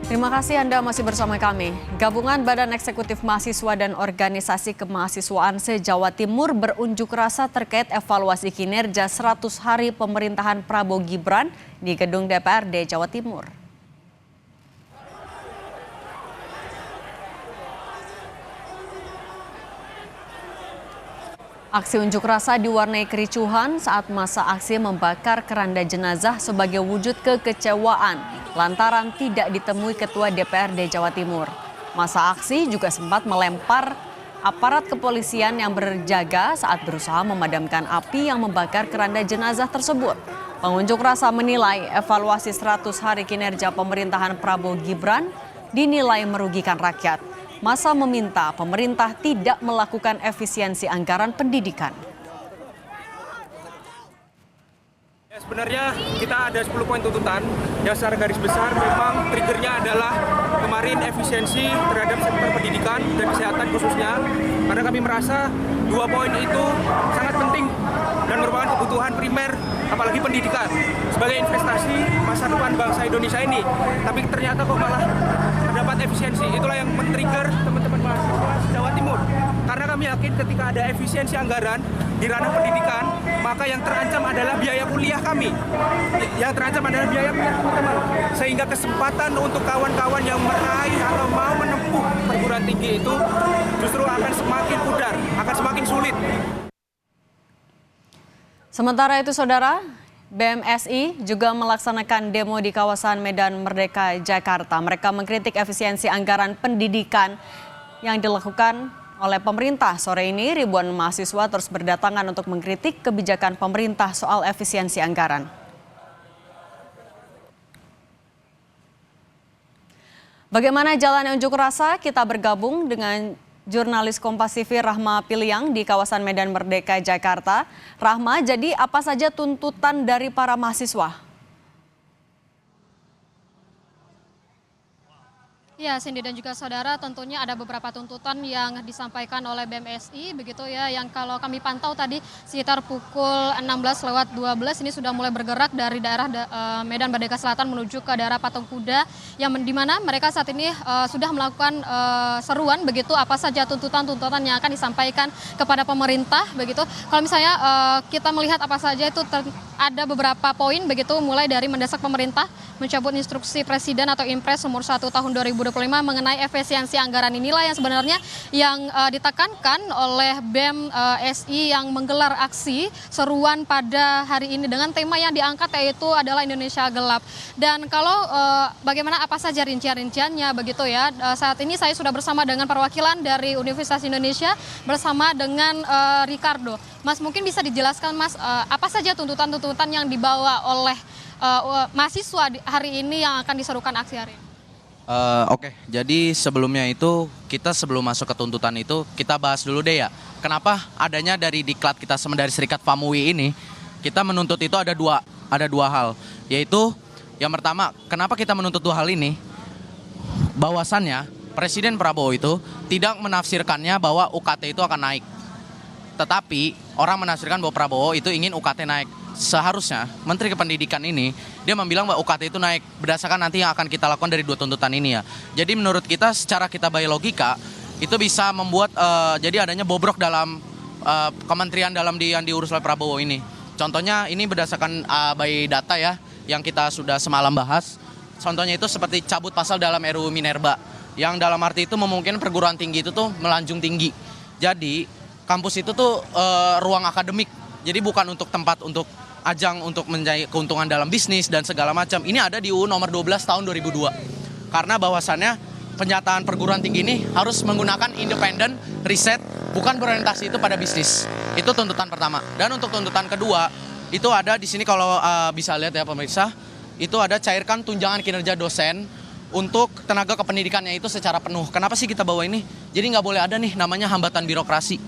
Terima kasih Anda masih bersama kami. Gabungan Badan Eksekutif Mahasiswa dan Organisasi Kemahasiswaan se-Jawa Timur berunjuk rasa terkait evaluasi kinerja 100 hari pemerintahan Prabowo Gibran di Gedung DPRD Jawa Timur. Aksi unjuk rasa diwarnai kericuhan saat masa aksi membakar keranda jenazah sebagai wujud kekecewaan lantaran tidak ditemui Ketua DPRD Jawa Timur. Masa aksi juga sempat melempar aparat kepolisian yang berjaga saat berusaha memadamkan api yang membakar keranda jenazah tersebut. Pengunjuk rasa menilai evaluasi 100 hari kinerja pemerintahan Prabowo Gibran dinilai merugikan rakyat. Masa meminta pemerintah tidak melakukan efisiensi anggaran pendidikan. Ya, sebenarnya kita ada 10 poin tuntutan yang secara garis besar memang triggernya adalah kemarin efisiensi terhadap sektor pendidikan dan kesehatan khususnya. Karena kami merasa 2 poin itu sangat penting dan merupakan kebutuhan primer apalagi pendidikan sebagai investasi masa depan bangsa Indonesia ini. Tapi ternyata kok malah terdapat efisiensi. Itulah yang men-trigger teman-teman mahasiswa Jawa Timur. Karena kami yakin ketika ada efisiensi anggaran di ranah pendidikan, maka yang terancam adalah biaya kuliah kami. Yang terancam adalah biaya kuliah teman-teman. Sehingga kesempatan untuk kawan-kawan yang meraih atau mau menempuh perguruan tinggi itu justru akan semakin pudar, akan semakin sulit. Sementara itu, Saudara, BMSI juga melaksanakan demo di kawasan Medan Merdeka, Jakarta. Mereka mengkritik efisiensi anggaran pendidikan yang dilakukan oleh pemerintah. Sore ini ribuan mahasiswa terus berdatangan untuk mengkritik kebijakan pemerintah soal efisiensi anggaran. Bagaimana jalannya unjuk rasa? Kita bergabung dengan jurnalis Kompas TV Rahma Piliang di kawasan Medan Merdeka, Jakarta. Rahma, jadi apa saja tuntutan dari para mahasiswa? Ya, Cindy dan juga saudara, tentunya ada beberapa tuntutan yang disampaikan oleh BMSI, begitu ya, yang kalau kami pantau tadi sekitar pukul 16:12 ini sudah mulai bergerak dari daerah Medan Merdeka Selatan menuju ke daerah Patung Kuda, yang di mana mereka saat ini sudah melakukan seruan, begitu apa saja tuntutan-tuntutan yang akan disampaikan kepada pemerintah, begitu. Kalau misalnya kita melihat apa saja itu ada beberapa poin, begitu, mulai dari mendesak pemerintah mencabut instruksi Presiden atau Impres nomor 1 tahun 2025 mengenai efisiensi anggaran. Inilah yang sebenarnya yang ditekankan oleh BMSI yang menggelar aksi seruan pada hari ini dengan tema yang diangkat yaitu adalah Indonesia Gelap. Dan kalau bagaimana apa saja rincian-rinciannya, begitu ya, saat ini saya sudah bersama dengan perwakilan dari Universitas Indonesia bersama dengan Ricardo. Mas, mungkin bisa dijelaskan, Mas, apa saja tuntutan-tuntutan yang dibawa oleh mahasiswa hari ini yang akan diserukan aksi hari ini? Oke, jadi sebelumnya itu kita sebelum masuk ke tuntutan itu kita bahas dulu deh ya. Kenapa adanya dari diklat kita dari Serikat FAMUI ini kita menuntut itu ada dua hal, yaitu yang pertama, kenapa kita menuntut dua hal ini? Bahwasannya Presiden Prabowo itu tidak menafsirkannya bahwa UKT itu akan naik. Tetapi orang menafsirkan bahwa Prabowo itu ingin UKT naik. Seharusnya Menteri Pendidikan ini dia membilang bahwa UKT itu naik berdasarkan nanti yang akan kita lakukan dari dua tuntutan ini ya. Jadi menurut kita secara kita by logika itu bisa membuat jadi adanya bobrok dalam kementerian yang diurus oleh Prabowo ini. Contohnya ini berdasarkan by data ya yang kita sudah semalam bahas. Contohnya itu seperti cabut pasal dalam RUU Minerba yang dalam arti itu memungkinkan perguruan tinggi itu tuh melanjung tinggi. Jadi kampus itu tuh ruang akademik. Jadi bukan untuk tempat untuk ajang untuk mencari keuntungan dalam bisnis dan segala macam. Ini ada di UU nomor 12 tahun 2002. Karena bahwasannya penyataan perguruan tinggi ini harus menggunakan independen, riset, bukan berorientasi itu pada bisnis. Itu tuntutan pertama. Dan untuk tuntutan kedua, itu ada di sini kalau bisa lihat ya pemirsa, itu ada cairkan tunjangan kinerja dosen untuk tenaga kependidikannya itu secara penuh. Kenapa sih kita bawa ini? Jadi nggak boleh ada nih namanya hambatan birokrasi.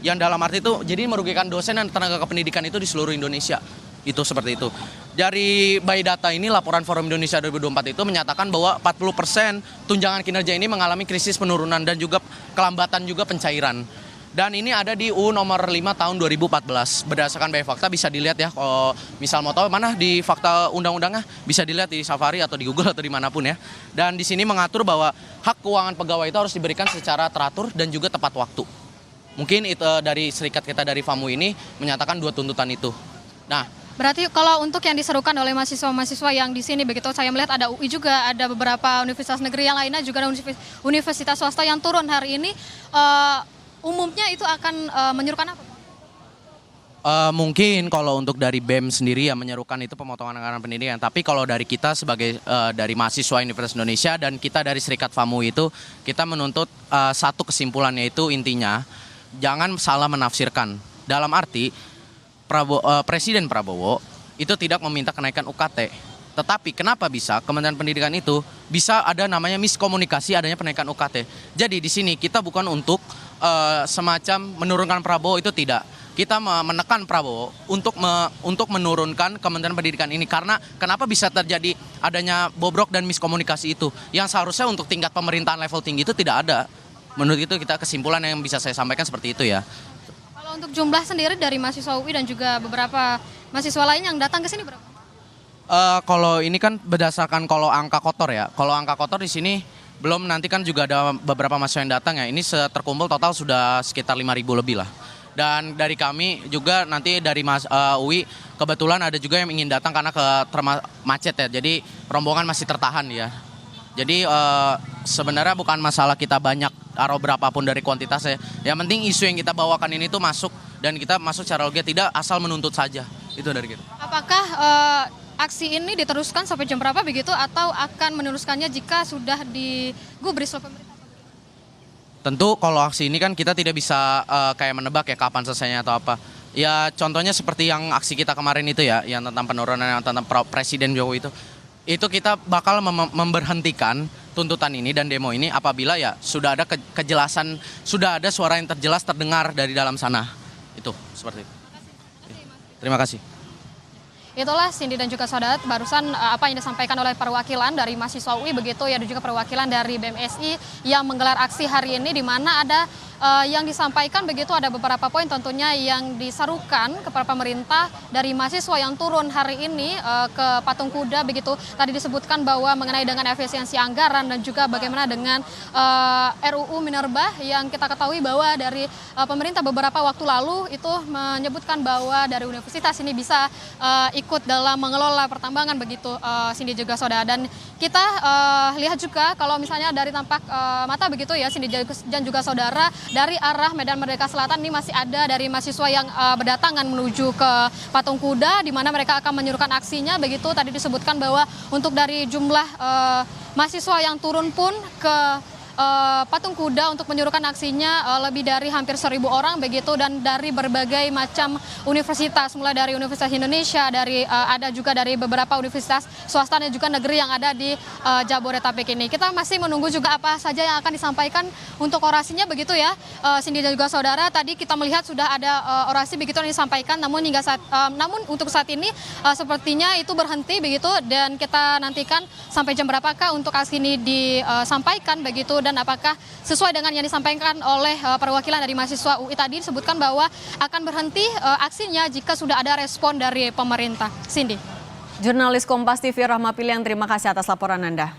Yang dalam arti itu jadi merugikan dosen dan tenaga kependidikan itu di seluruh Indonesia. Itu seperti itu. Dari by data ini laporan Forum Indonesia 2024 itu menyatakan bahwa 40% tunjangan kinerja ini mengalami krisis penurunan dan juga kelambatan juga pencairan. Dan ini ada di UU nomor 5 tahun 2014. Berdasarkan by fakta bisa dilihat ya, kalau misal mau tahu mana di fakta undang-undangnya bisa dilihat di Safari atau di Google atau dimanapun ya. Dan di sini mengatur bahwa hak keuangan pegawai itu harus diberikan secara teratur dan juga tepat waktu. Mungkin itu dari serikat kita dari FAMU ini menyatakan 2 tuntutan itu. Nah, Berarti kalau untuk yang diserukan oleh mahasiswa-mahasiswa yang di sini begitu, saya melihat ada UI juga, ada beberapa universitas negeri yang lainnya, juga ada universitas swasta yang turun hari ini. Umumnya itu akan menyerukan apa? mungkin kalau untuk dari BEM sendiri ya menyerukan itu pemotongan anggaran pendidikan. Tapi kalau dari kita sebagai dari mahasiswa Universitas Indonesia dan kita dari Serikat FAMU itu, kita menuntut satu kesimpulan, yaitu intinya jangan salah menafsirkan. Dalam arti Presiden Prabowo itu tidak meminta kenaikan UKT. Tetapi kenapa bisa Kementerian Pendidikan itu bisa ada namanya miskomunikasi adanya kenaikan UKT. Jadi di sini kita bukan untuk semacam menurunkan Prabowo, itu tidak. Kita menekan Prabowo untuk menurunkan Kementerian Pendidikan ini, karena kenapa bisa terjadi adanya bobrok dan miskomunikasi itu yang seharusnya untuk tingkat pemerintahan level tinggi itu tidak ada. Menurut itu kita kesimpulan yang bisa saya sampaikan seperti itu ya. Kalau untuk jumlah sendiri dari mahasiswa UI dan juga beberapa mahasiswa lain yang datang ke sini berapa? Kalau ini kan berdasarkan kalau angka kotor ya. Kalau angka kotor di sini belum, nanti kan juga ada beberapa mahasiswa yang datang ya. Ini terkumpul total sudah sekitar 5.000 lebih lah. Dan dari kami juga nanti dari UI kebetulan ada juga yang ingin datang karena macet ya. Jadi rombongan masih tertahan ya. Jadi sebenarnya bukan masalah kita banyak atau berapapun dari kuantitasnya. Yang penting isu yang kita bawakan ini tuh masuk, dan kita masuk secara logis, tidak asal menuntut saja. Itu dari kita. Apakah aksi ini diteruskan sampai jam berapa begitu, atau akan meneruskannya jika sudah digubris oleh pemerintah? Tentu kalau aksi ini kan kita tidak bisa kayak menebak ya kapan selesainya atau apa. Ya contohnya seperti yang aksi kita kemarin itu ya, yang tentang penurunan yang tentang Presiden Jokowi itu kita bakal memberhentikan tuntutan ini dan demo ini apabila ya sudah ada kejelasan, sudah ada suara yang terdengar dari dalam sana. Itu seperti itu. Terima kasih. Itulah Cindy dan juga saudara barusan apa yang disampaikan oleh perwakilan dari mahasiswa UI begitu ya, dan juga perwakilan dari BMSI yang menggelar aksi hari ini, di mana ada yang disampaikan begitu, ada beberapa poin tentunya yang diserukan kepada pemerintah dari mahasiswa yang turun hari ini ke Patung Kuda begitu. Tadi disebutkan bahwa mengenai dengan efisiensi anggaran dan juga bagaimana dengan RUU Minerba yang kita ketahui bahwa dari pemerintah beberapa waktu lalu itu menyebutkan bahwa dari universitas ini bisa ikut dalam mengelola pertambangan begitu, Cindy juga saudara. Dan kita lihat juga kalau misalnya dari tampak mata begitu ya, Cindy dan juga saudara, dari arah Medan Merdeka Selatan ini masih ada dari mahasiswa yang berdatangan menuju ke Patung Kuda, di mana mereka akan menyuruhkan aksinya begitu. Tadi disebutkan bahwa untuk dari jumlah mahasiswa yang turun pun ke Patung Kuda untuk menyuruhkan aksinya lebih dari hampir 1.000 orang begitu, dan dari berbagai macam universitas, mulai dari Universitas Indonesia, ada juga dari beberapa universitas swasta dan juga negeri yang ada di Jabodetabek ini. Kita masih menunggu juga apa saja yang akan disampaikan untuk orasinya begitu ya, Cindy dan juga saudara. Tadi kita melihat sudah ada orasi begitu yang disampaikan, namun untuk saat ini sepertinya itu berhenti begitu, dan kita nantikan sampai jam berapakah untuk aksi ini disampaikan begitu, dan apakah sesuai dengan yang disampaikan oleh perwakilan dari mahasiswa UI tadi, disebutkan bahwa akan berhenti aksinya jika sudah ada respon dari pemerintah. Cindy. Jurnalis Kompas TV Rahma Piliang, terima kasih atas laporan Anda.